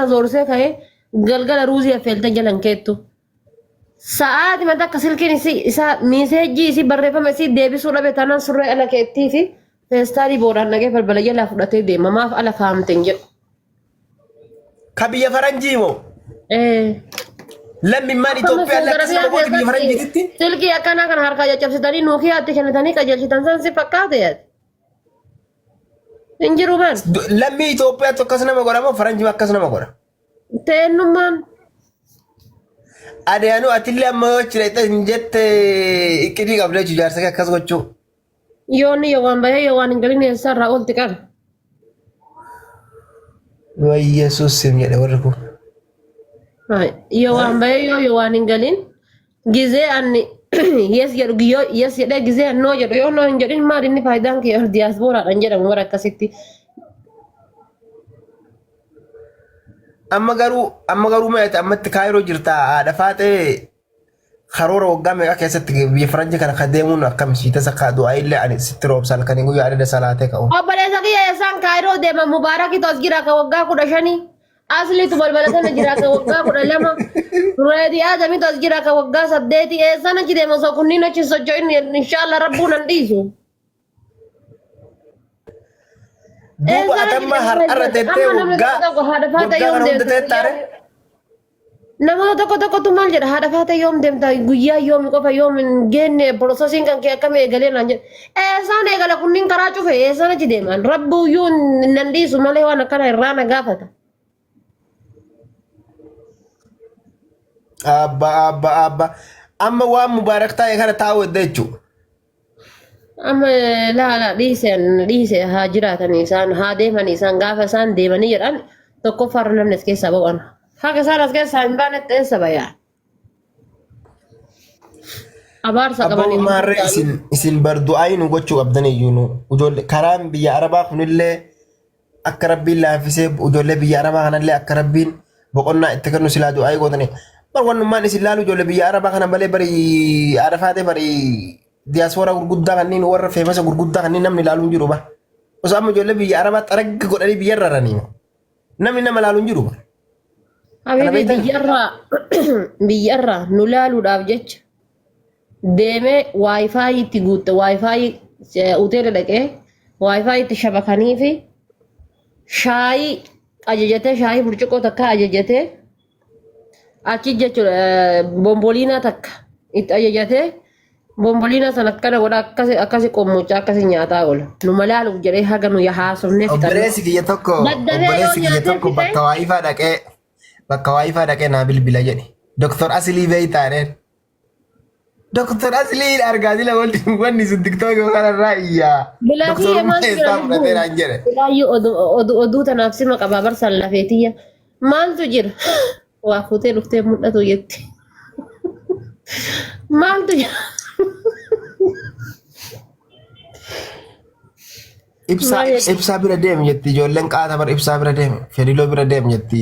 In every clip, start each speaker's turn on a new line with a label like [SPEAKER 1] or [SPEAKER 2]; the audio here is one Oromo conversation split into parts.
[SPEAKER 1] زورسه كاي قلقل روزي فيلتا جلن كيتو ساعات ما دك سلكين سي إسا ميساجي سي بريفا مسي ديبي سورة بتانا سورة أنا كيتي في فستاري بوران نجى في البلد لا فرطة دي ما في على فهم تنجي
[SPEAKER 2] كبيا فرنجي مو
[SPEAKER 1] إيه
[SPEAKER 2] لم ماني توبيا لك سبب كبيا فرنجي تتي
[SPEAKER 1] سلكي أكنا كان هركا جاب ستاري نوكي أتى كنا تاني كجل شيء تنسان سي فكات يا إنجي روبان
[SPEAKER 2] لم توبيا تو كسنا ما قرا ما فرنجي ما كسنا ما قرا
[SPEAKER 1] تنمان
[SPEAKER 2] ada anu atilla amma cerita injet ikidi qabla jujar saka kas gochu
[SPEAKER 1] yoni yawan baya yawan ingalin ya sarra ulti kan
[SPEAKER 2] wa yesus sim ya warku
[SPEAKER 1] hai yawan baya yawan ingalin gize anni yes ya giyo yes ya da gize no ya yo no ingalin ma dinni faidan ki diaspora anjera mura kasiti amma garu ma ta amma kairo jirta da fate kharoro wagame ka kesat bi franje kana khademun akam shi ta saka do ay la ani sitro sal kan ngu ya da salate ka o bale saki ya san kairo de ma mubaraki tasgira ka wagga ku dashani asli tu balbala sana jira ka wagga ku dalama radi adami tasgira ka wagga sabdeti e sana jide ma so kunina ci so join inshallah rabbuna ndizo
[SPEAKER 2] duba atamma har arate wagga
[SPEAKER 1] nama tokko tu mal jedha hada fata yom demta guyya yom qofa yom genne processing kan ke akame egale nan sana egala kunnin kara cufe sana jideman rabbu yun nandi sumale wana kana irana gafata
[SPEAKER 2] abba amma wa mubarak ta kana tawo dechu
[SPEAKER 1] amma la dise ha jiratan isan ha deman isan gafa san demani jedhan tokko farnam neske sabawan haka saras ke sambanet sabaya abar
[SPEAKER 2] sakabani marre isin bardu aynu gochu abdane yunu ujolle karam biya araba kunille akrabbil lafise ujolle biya araba kanalle akrabbin boqonna ittakanu siladu ay godane bar wonno man isilalu ujolle biya araba kana bale bari arafate bari diaspora gurgudda kanin warra famous gurgudda kanin namni lalu jiru ba usam ujolle biya araba tarag godani biya rarani namni nama lalu jiru ba
[SPEAKER 1] habibi biyyarra nulaalu dhaaf jecha deemee waayifaayi itti guutte waayifaayi hoteela dhaqee waayifaayi itti shabakanii fi shaayii ajajatee shaayii burcuqqoo takka ajajatee achi jechuudha bomboliinaa takka itti ajajatee bomboliinaa sana akkana godha akkasi qommochaa akkasi nyaataa oola nu malaaluuf jedhee haga nu haasofnee fixanne.
[SPEAKER 2] Obboleessi kiyya tokko bakka waayifaa dhaqee bakka waayifaa dhaqee naa bilbila jedhe doktor aslii beeytaaneen doktor aslii argaa jila wanni sun tiktooki kanarraa iyyaa doktor keessaa fudhateeraan jedhe
[SPEAKER 1] oduu tanaaf sima qabaa barsaan lafeetiyya maaltu jira waa fuutee dhuftee mul'atu jetti maaltu jira
[SPEAKER 2] ibsaa bira deem jetti ijoolleen qaata bar ibsaa bira deem fedhiloo bira deem jetti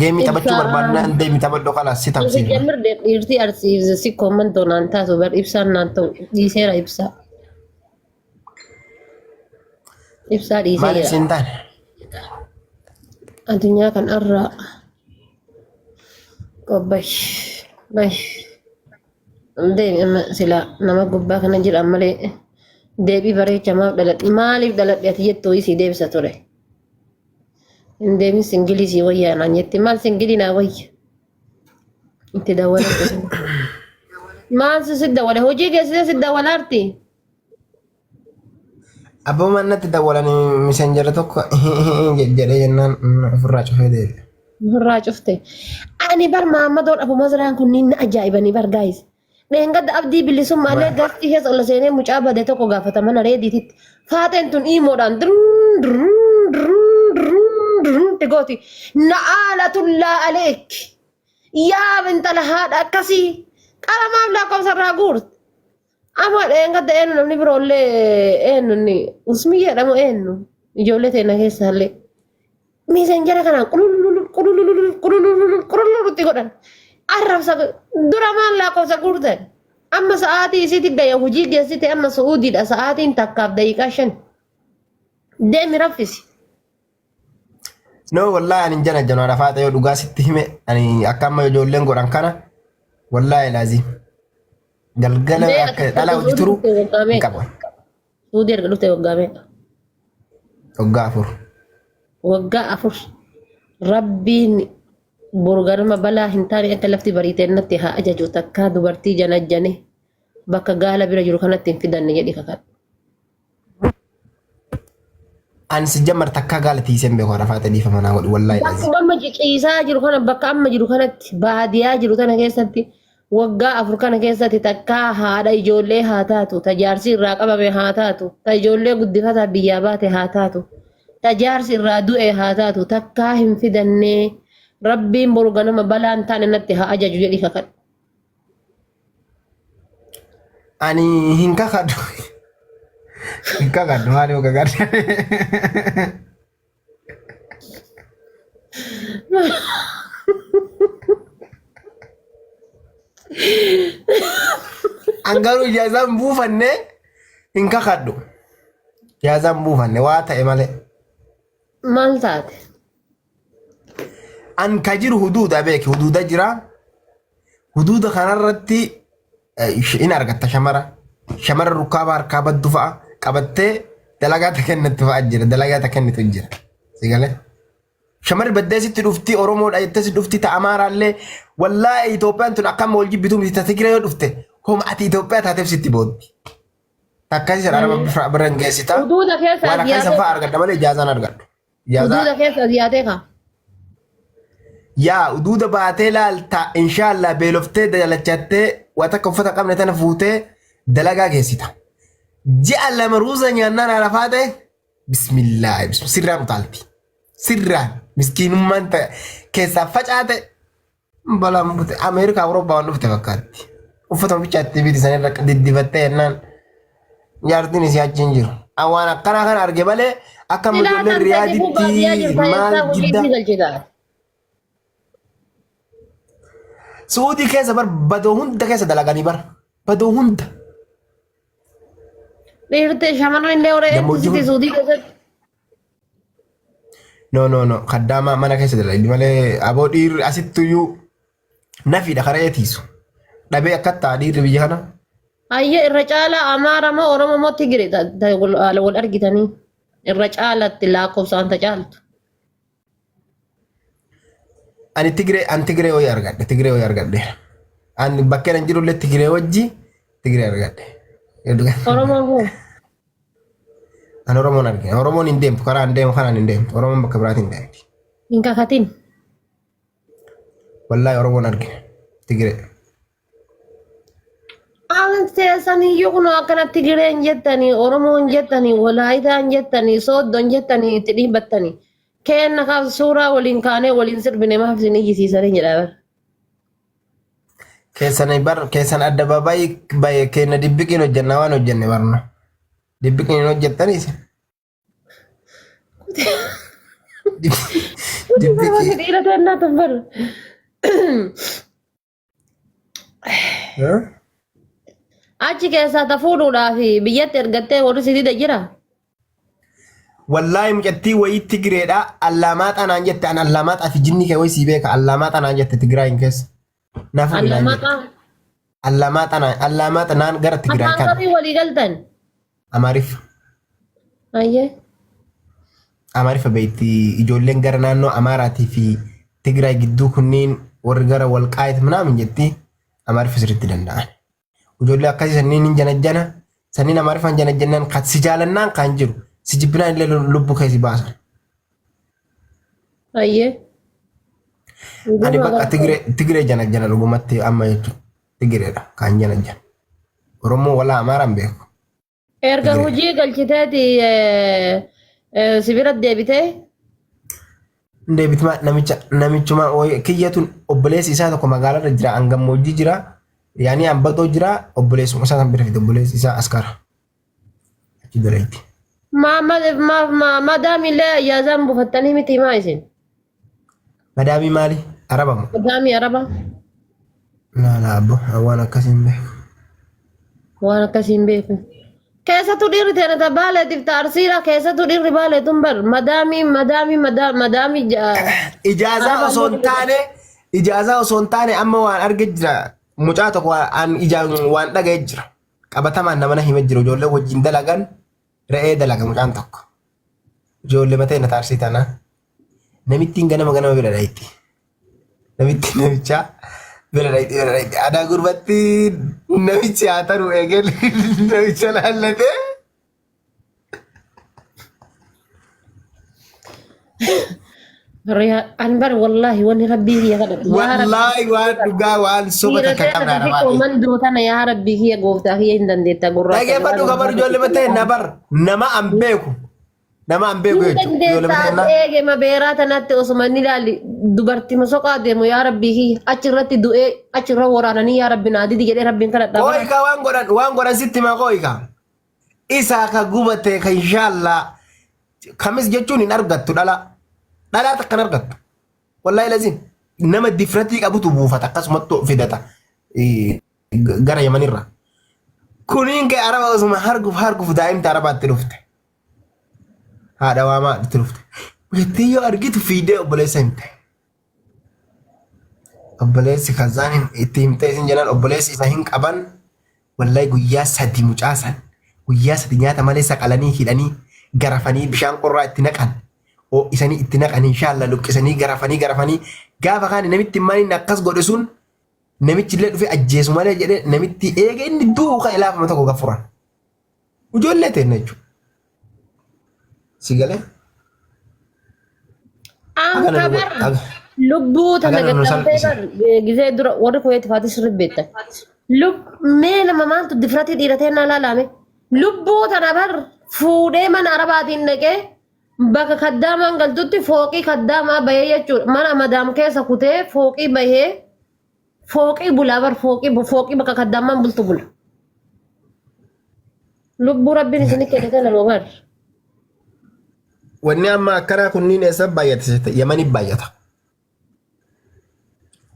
[SPEAKER 2] geemi taphachuu barbaadnaan deemi taphadho kalaas si tapsiisa.
[SPEAKER 1] Jamir dhiirtii arsiisa si koomantoo naan taatu bar ibsaan naan ta'u dhiiseera ibsaa. Ibsaa dhiiseera.
[SPEAKER 2] Maaliif siin taane?
[SPEAKER 1] Addunyaa kan irraa qobbash bash deemi amma sila nama gubbaa kana jedhan malee deebii bareechamaaf dhaladhi maaliif dhaladhi ati jettuu isii deebisa ture. Deemis Ingilizii wayyaa naan jetti maal singilii naa wayya itti dawwalate maal si dawwale hojii keessatti si dawwalaarti
[SPEAKER 2] abbaa mannatti dawwalan misenjara tokko jedhee jennaan ofirraa cufee deebi'e.
[SPEAKER 1] Ofirraa cufte ani bar Maammadoon Abuu Mazraan kunniin na ajaa'ibanii bar gaayis dheengadda abdii bilisummaallee gaaftii keessa ol seenee mucaa badee tokko gaafata mana reediititti faateen tun iimoodhaan تقولي نعالة عليك يا بنت لهذا كسي قال ما بلاكم سراغورت اما ان قد انو نبرو لي انو ني اسمي رمو انو جولتنا هسه ميسنجر كان قولوا تقولن عرف سق درما لاكم سغورت اما ساعتي سيتي دا يوجي جسيتي اما سعودي دا ساعتين تكاب دقيقه شن دمي رفسي
[SPEAKER 2] No wallahi ani jana jana rafaata yoo dhugaa sitti hime ani akka amma ijoolleen godhan kana wallahi laazim galgala
[SPEAKER 3] Mee
[SPEAKER 2] akka
[SPEAKER 3] ati
[SPEAKER 2] dhala hojii turu
[SPEAKER 3] waggaa
[SPEAKER 2] hin
[SPEAKER 3] meeqa?
[SPEAKER 2] qaban.
[SPEAKER 3] Suudii erga dhufte waggaa meeqa?
[SPEAKER 2] Waggaa afur.
[SPEAKER 3] Waggaa afur. Rabbiin borgarma balaa hin taane akka lafti bariitee natti haa ajaju takka dubartii janajjane bakka gaala bira jiru kanatti hin fidanne jedhi kakadhu.
[SPEAKER 2] Ani si jammar takka gaala tiiseen beeku rafaata dhiifama naa godhu wallahi laazim.
[SPEAKER 3] Bakka amma ciisaa jiru kana bakka amma jiru kanatti baadiyaa jiru tana keessatti waggaa afur kana keessatti takka haadha ijoollee haa taatu tajaarsi irraa qabame haa taatu ta ijoollee guddifataa biyyaa baate haa taatu tajaarsi irraa du'e haa taatu takka hin fidannee rabbiin borganama balaan taane natti haa ajaju jedhi kakadhu.
[SPEAKER 2] Ani hin kakadhu. Hin kakadhu maali yoo kakadhu. Angaru ijaazaan buufanne hin kakadhu. Ijaazaan buufanne waa ta'e malee.
[SPEAKER 3] Maal taate?
[SPEAKER 2] An ka jiru huduuda beeki huduuda jira. Huduuda kanarratti in argatta shamara. Shamara rukaaba harkaa baddu fa'a qabattee dalagaa ta kennitu fa'a jira. Dalagaa ta kennitu jira. Sigalee. Shamarri baddee sitti dhufti Oromoodha jettee sitti dhufti ta Amaaraallee wallaahi Itoophiyaan tun akkama wal jibbitu miti ta Tigiree yoo dhufte homa ati Itoophiyaa taateef sitti booddi. Takkasi sana araba bira hin geessita.
[SPEAKER 3] Huduuda keessa
[SPEAKER 2] Waan akkasii fa'aa argadha malee ijaazaan argadhu.
[SPEAKER 3] Huduuda keessa ziyaatee kaa?
[SPEAKER 2] Yaa huduuda baatee laalta inshaallah beeloftee dalachattee waan akka uffata qabne tana fuutee dalagaa geessita. Ji'a lama ruuza nyaannaan arafaa ta'e bismillah sirraan utaalti. Sirraan miskiinummaan keessaa facaate balaan bute Ameerikaa Awurooppaa waan dhufte fakkaatti. Uffata bichaatti biti sanirra diddibattee jennaan jaartiin isii achi hin jiru. Waan akkanaa kana arge malee akka ijoolleen riyaaditti maal jidda. Suudii keessa bar badoo hunda keessa dalaganii bar badoo hunda.
[SPEAKER 3] Dhiirtee shamarran illee horee eegsisiti suudii keessatti.
[SPEAKER 2] No kaddaama mana keessa dalagdi malee aboo dhiirri asittuyyuu nafiidha karaa eetiisu. Dhabee akka ta'a dhiirri biyya kana.
[SPEAKER 3] Ayyee irra caalaa Amaara moo Oromoo moo Tigiree wal argitanii irra caalaatti lakkoofsaan ta caaltu.
[SPEAKER 2] Ani Tigiree wayii argadhe Tigiree wayii argadhe. Ani bakkeen hin jirullee Tigiree wajji Tigiree argadhe.
[SPEAKER 3] Oromoo hoo?
[SPEAKER 2] Ani Oromoon argine. Oromoon hin deemtu karaa hin deemu kanaan hin deemtu. Oromoon bakka biraatti hin deemti.
[SPEAKER 3] Hin kakatin.
[SPEAKER 2] Wallaahi Oromoon argine Tigiree.
[SPEAKER 3] Saniyyuu kun akkanatti Tigireen jettanii Oromoon jettanii Walaayitaan jettanii Sooddoon jettanii itti dhiibbattanii kenna kaaf suuraa waliin kaanee waliin sirbine maaf isin iyyisiisanii jedha.
[SPEAKER 2] Keessan adda babayii kenna dibbiqiin hojjenna waan hojjenne barna. Dibbiqiin hin hojjettaniis. Dibbiqiin.
[SPEAKER 3] Dhiira tennaa tabbaru. Achi keessaa tafuudhuudhaaf biyyatti ergattee warri si dida jira.
[SPEAKER 2] Wallaahi mucattii wayii Tigireedha. Allaamaa naan jette an allaamaa fi jinni kee wayii sii beeka allaamaa naan jette Tigiraayin keessa. Naafu bilaan jette. Allaamaa naan gara Tigiraay kana.
[SPEAKER 3] Afaan walii galtan.
[SPEAKER 2] Amaariffa.
[SPEAKER 3] Ayyee.
[SPEAKER 2] Amaariffa beekti ijoolleen gara naannoo Amaaraatii fi Tigiraay gidduu kunniin warri gara Walqaayit minaamin jetti Amaariffa sirriitti danda'an. Ijoollee akkasii sanniin hin janajjana sanniin Amaariffa hin janajjannaan kan si jaalannaan kan jiru si jibbinaan illee lubbuu keessi baasan.
[SPEAKER 3] Ayyee.
[SPEAKER 2] Ani bakka Tigiree janajjana dhugumatti amma jechuudha. Tigireedha kan janajjana. Oromoo walaa Amaaraan beeku.
[SPEAKER 3] Erga hojii galchiteeti sibira deebitee.
[SPEAKER 2] Deebituma namichuma kiyyatuun obboleessi isaa tokko magaalarra jira hangammoojjii jira. Yaani ambatoo jira obboleessuma isaa kan bira fide obboleessi isaa askara. Achi doleetti.
[SPEAKER 3] Madaami illee yaazaan buufattanii miti maa isin?
[SPEAKER 2] Madaamii maali? Araba moo?
[SPEAKER 3] Madaami araba.
[SPEAKER 2] Laala abbo waan akkasiin beeku.
[SPEAKER 3] Waan akkasiin beeku. keessattuu dhiirri teena ta baaleetiif ta arsiidha keessattuu dhiirri baaleetuun bar madaamii
[SPEAKER 2] Ijaazaa osoo hin taane ijaazaa osoo hin taane amma waan arge jira mucaa tokko waan dhaga'e jira qabatamaan nama na hime jira ijoollee wajjin dalagan re'ee dalaga mucaan tokko ijoollee matee na taarsii tana namittiin ganama bira dhayitti namittiin namichaa bira dhayitti aadaa gurbatti namichi haa taru eegel namicha laallatee.
[SPEAKER 3] Anbar wallahi wani rabbii kiyya kadhadha.
[SPEAKER 2] Wallahi waan dhugaa waan soba takka qabnaa namaa.
[SPEAKER 3] Dhiirota mandootana yaa rabbii kiyya gooftaa kiyya hin dandeetta gurraa.
[SPEAKER 2] Dhageeffadhu kabar ijoollee matee nama an beeku. Nama an beeku jechuudha. Ijoollee matee na.
[SPEAKER 3] Eegema beeraa tanatti osuma inni ilaalli dubartii masoqaa deemu yaa rabbii kiyya achirratti du'ee achirra waraananii yaa rabbi naa didi jedhee rabbiin kadhadha.
[SPEAKER 2] Ooyika waan godhan sitti maa ooyika. Isaa ka gubate ka inshaallah kamis jechuun hin argattu dhala. Dhalaa takkan argattu. Wallahi lazim nama difratii qabutu buufata akkasumatti fidata gara Yamanirra. Kuniin kee araba osuma harguuf daa'imti arabaatti dhufte. Haadha waamaa itti dhufte. Jettee yoo argitu fiidee obboleessa himte. Obboleessi kazaan itti himtee isin jedhan obboleessi isa hin qaban wallahi guyyaa sadi mucaasan guyyaa sadi nyaata malee saqalanii hidhanii garafanii bishaan qorraa itti naqan. O isanii itti naqan inshallah luqqisanii garafanii gaafa kaan namitti maaliin akkas godhe sun namichi illee dhufe ajjeesu malee jedhe namitti eega inni duuka ilaafama tokko gafuran. Ijoollee teenne jechuudha. Si galee?
[SPEAKER 3] Lubbuu tana gaddaamtee gisee dura warri kuyeeti faatii sirrii beektan. Mee nama maaltu difratii dhiiratee naa laalame? Lubbuu tana bar fuudhee mana arabaatiin naqee bakka kaddaamaan galtutti fooqii kaddaamaa bahee jechuudha. Mana madaam keessa kutee fooqii bahee fooqii bulaa bar fooqii bakka kaddaamaan bultu bula. Lubbuu rabbiin isin kenne kana loobar.
[SPEAKER 2] Wanni amma akkanaa kunniin eessa baay'ata Yamanii baay'ata.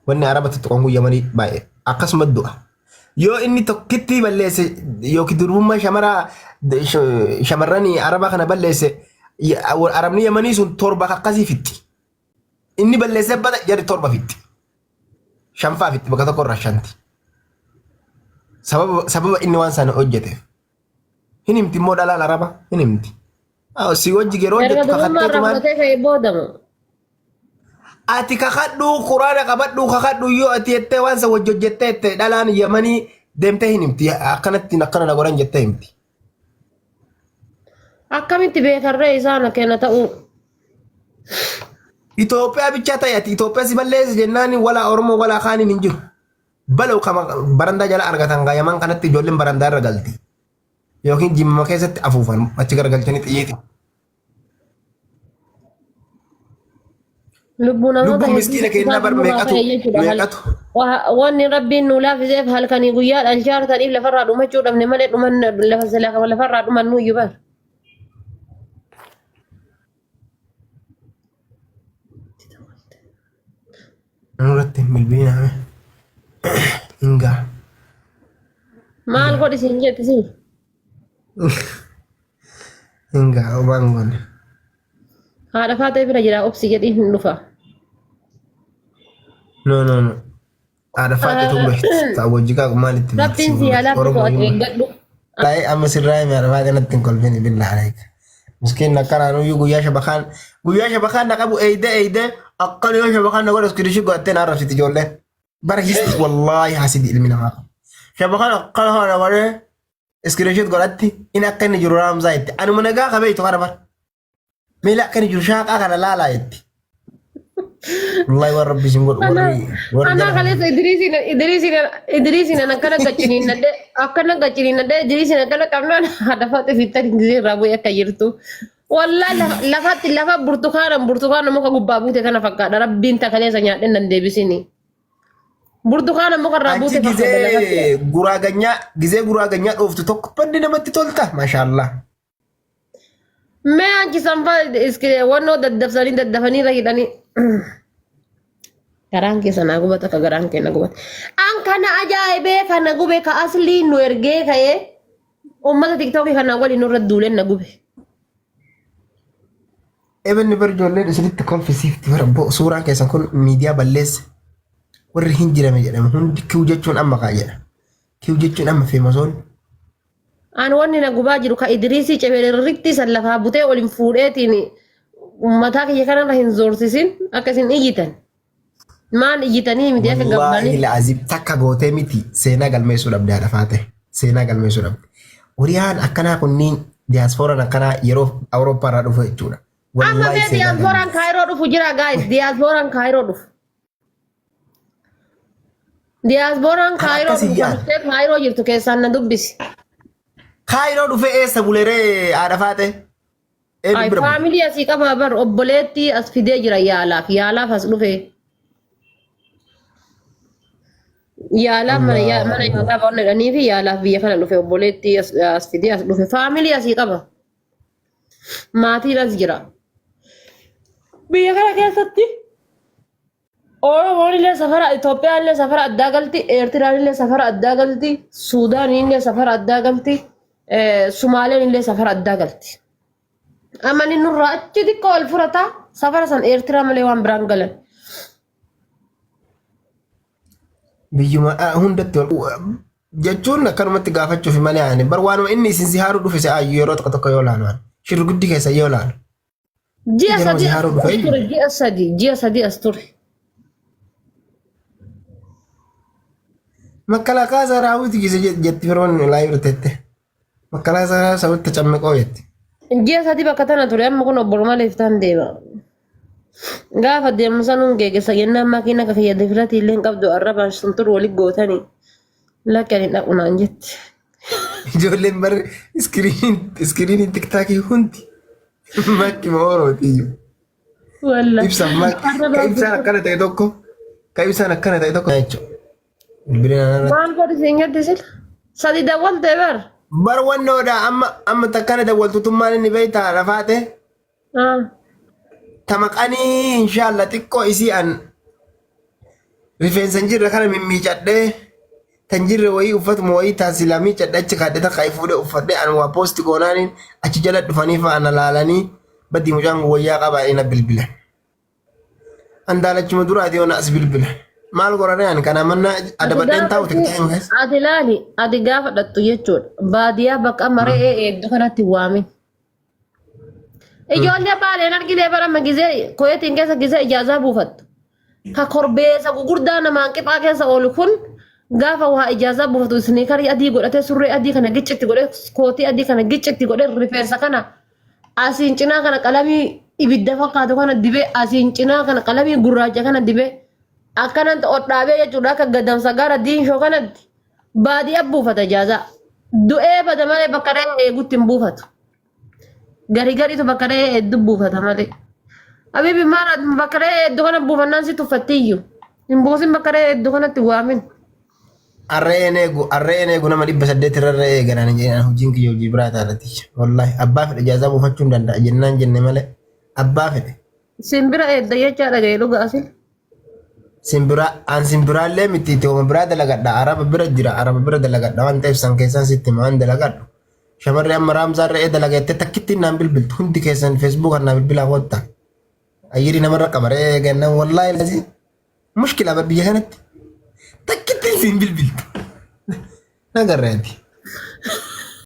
[SPEAKER 2] Wanni arabatti tuqan kun Yamanii baay'ee akkasuma du'a. Yoo inni tokkitti balleesse yookiin durbummaa shamarranii araba kana balleesse arabni Yamanii sun torba akkasii fixxi. Inni balleessee bada jari torba fixxi. Shanfaa fixxi bakka tokko irraa shanti. Sababa inni waan sana hojjeteef. Hin himti immoo dhalaan araba hin himti. Si wajji yeroo jettu kakaddeetumaan. Ati kakadhuu quraana qabadhuu kakadhuu yoo ati jettee waan isa wajji hojjettee dhalaan Yamanii deemtee hin himti akkanatti akkana na godhan jettee himti.
[SPEAKER 3] Akkamitti beekarree isaan kenna ta'uu?
[SPEAKER 2] Itoophiyaa bichaa ta'e ati Itoophiyaa si balleessa jennaan walaa Oromoo walaa kaaniin hin jiru. Balau barandaa jala argatan Yaman kanatti ijoolleen barandaa irra galti. Yookiin jimma keessatti afuufan achi garagalchanii xiyyeeti.
[SPEAKER 3] Lubbuun
[SPEAKER 2] miskiina kennaa bar meeqatu.
[SPEAKER 3] Wanni rabbiin nu laafiseef halkanii guyyaa dhalchaartaniif lafarraa dhumachuu dhabne malee dhuman lafarraa dhuman nuyyuu bar.
[SPEAKER 2] Nurratti milbiiname. Ingaa.
[SPEAKER 3] Maal godhi siin jetti siin?
[SPEAKER 2] Enggak, bangun.
[SPEAKER 3] Haadha faatee bira jira obsi jedhii hin dhufa.
[SPEAKER 2] No. Ada faatee tumbeh. Tahu jika maalitti.
[SPEAKER 3] Rabbiin si yaalaaf dhufa eeggadhu.
[SPEAKER 2] Lai amma sirraa mi ada faatee natti hin kolfini billah alaik. Miskin nakana nuyu guyyaa shabakaan na qabu eeyde akkan yoo shabakaan na godhu iskirishi godhattee na arrabsiti ijoollee. Bara histi wallahi hasidi ilmi namaa qabu. Shabakaan akkana haala godhee iskirishi godhatti in akka inni jiru raamsaa itti. Anuma nagaa qabee itti qarabar. Mila akka inni jiru shaaqaa kana laalaa itti. Wallahi waan rabbi isin godhu warri.
[SPEAKER 3] Ana kaleessa Idriisiin akkana gachiniin nadde Idriisiin akkana qabnaan haadha faatee fiittan gisee irraa bu'ee akka jirtu. Wallahi lafa burtukaana muka gubbaa buute kana fakkaata rabbiin takaleessa nyaadheen dandeebisini. Burtukaana muka irraa buute
[SPEAKER 2] fakkaata. Gisee guraaganyaa dhooftu tokko banni namatti tolta maashaallah.
[SPEAKER 3] Mee achi sanfaa wannoo daddafanii hidhanii. Garaan keessa naa gubata akka garaan keenya gubate. An kana ajaa'ibee kana gube ka aslii nu ergee ka'ee ummata tiktokii kana waliin nurra duuleen na gube.
[SPEAKER 2] Even bar ijoolleen isinitti kolfisiifti bara suuraan keessan kun miidiyaa balleesse. Warri hin jirame jedhama hundi kiu jechuun amma kaa jedha. Kiu jechuun amma feemasoon.
[SPEAKER 3] Aan wanni na gubaa jiru ka Idriisii cebeelirritti san lafaa butee waliin fuudheetiin mataa kiyya kanarra hin zoorsisin akka isin iyyitan. Maan iyyitanii miti akka gabbanii.
[SPEAKER 2] Wallaahi la'azib takka gootee miti seenaa galmeessuu dhabde haadha faate. Seenaa galmeessuu dhabde. Wariyaan akkanaa kunniin diyaasfooraan akkanaa yeroo Awurooppaa irraa dhufu jechuudha.
[SPEAKER 3] Amma bee diyaaspooraan kaayiroo dhufu jira guys. Diyaaspooraan kaayiroo dhufu. Diyaaspooraan kaayiroo dhufu. Kaayiroo jirtu keessaan na dubbisi.
[SPEAKER 2] Kaayiroo dhufee eessa buleree haadha faate?
[SPEAKER 3] Ay faamilii asii qaba bar obboleetti as fidee jira yaalaaf as dhufe. Yaalaaf mana nyaataa ba'oon jedhanii fi yaalaaf biyya kana dhufe obboleetti as fidee as dhufe faamilii asii qaba. Maatiin as jira. Biyya kana keessatti Oromoon illee safara Itoophiyaan illee safara addaa galti Eertiraan illee safara addaa galti Suudaan illee safara addaa galti Sumaaleen illee safara addaa galti. Amani nurraa achi xiqqoo ol furata safara san Eertiraa malee waan biraan galan.
[SPEAKER 2] Biyyuma hundatti jechuun akkanumatti gaafachuuf malee ani bar waanuma inni isin si haaruu dhufe se'aayyuu yeroo tokko tokko yoo laalu shirri guddi keessa yoo laalu.
[SPEAKER 3] Ji'a sadii as ture.
[SPEAKER 2] Makalaakaa saraawwiti gise jetti firoonni laayii birtette. Makalaakaa saraawwitti cammeqoo jetti.
[SPEAKER 3] Ji'a sadii bakka tana ture amma kun obbo Maleef ta'an deema. Gaafa deemu sanuun geegessa jennaan makiina ka fayyadee filati illee hin qabdu arrabaan sun turu waliin gootanii lakkanii dhaqunaan jetti.
[SPEAKER 2] Ijoolleen bar iskiriiniin tiktaakii hundi makki moorootiyyuu.
[SPEAKER 3] Walla.
[SPEAKER 2] Ibsaan akkana ta'e tokko ka ibsaan akkana ta'e tokko jechuudha.
[SPEAKER 3] Maal godhi siin gaddisiil? Sadi dawwaltee bar.
[SPEAKER 2] Bar wannoodha amma takkana dawwaltutummaan inni beektaa rafaate. Tamaqanii inshaalla xiqqoo isii an rifeensa jirre kana mimmiicadhee tan jirre wayii uffatuma wayii taasila miicadhe achi kaadhe takka fuudhee uffadhee an waa poosti goonaaniin achi jala dhufanii fa'aana laalanii badii mucaan wayyaa qabaa ina bilbilan. An daalachuma duraati yoona as bilbilan. Maal godhanii ani kana manna adabadheen taa'u tiktaan.
[SPEAKER 3] Ati laali ati gaafa dhattu jechuudha. Baadiyyaa bakka maree eegdu kanatti waamin. Ijoollee baaleen argitee barama gizee koyetiin keessa gizee ijaazaa buufattu. Ka korbeessa gugurdaa namaan qixaa keessa oolu kun gaafa waa ijaazaa buufatu isniikarii adii godhatee surree adii kana giccitti godhee kootii adii kana giccitti godhee rifeensa kana asiin cinaa kana qalamii ibidda fakkaatu kana dibee asiin cinaa kana qalamii gurraacha kana dibee akkanatti odhaabee jechuudha akka gadamsa gara diinshoo kanatti baadiyyaa buufata ijaazaa. Du'ee bada malee bakka dhahee eegutti hin buufatu. Gariitu bakka dhahee hedduu buufata malee. Habibi maal bakka dhahee hedduu kana buufannaan si tuffattiyyuu. Hin buusin bakka dhahee hedduu kanatti waamin.
[SPEAKER 2] Arreen eegu nama 800 irra eegalan jedhan hojiin kiyya hojii biraa taatati. Wallahi abbaa fedhe ijaazaa buufachuu hin danda'a jennaan jenne malee abbaa fedhe.
[SPEAKER 3] Simbira eedda jechaa dhaga'ee dhugaasin.
[SPEAKER 2] Simbiraallee miti tooma biraa dalagadha araba bira jira araba bira dalagadha waan ta'eef san keessaan sitti waan dalagadhu. Shamarree amma raamsaarra dalagattee takkitti naan bilbiltu hundi keessan feesbuuk naan bilbilaa kootta. Ayyiri namarra qabaree gannan wallaahi lazi mushkila bar biyya kanatti takkitti siin bilbiltu. Nagarreeti.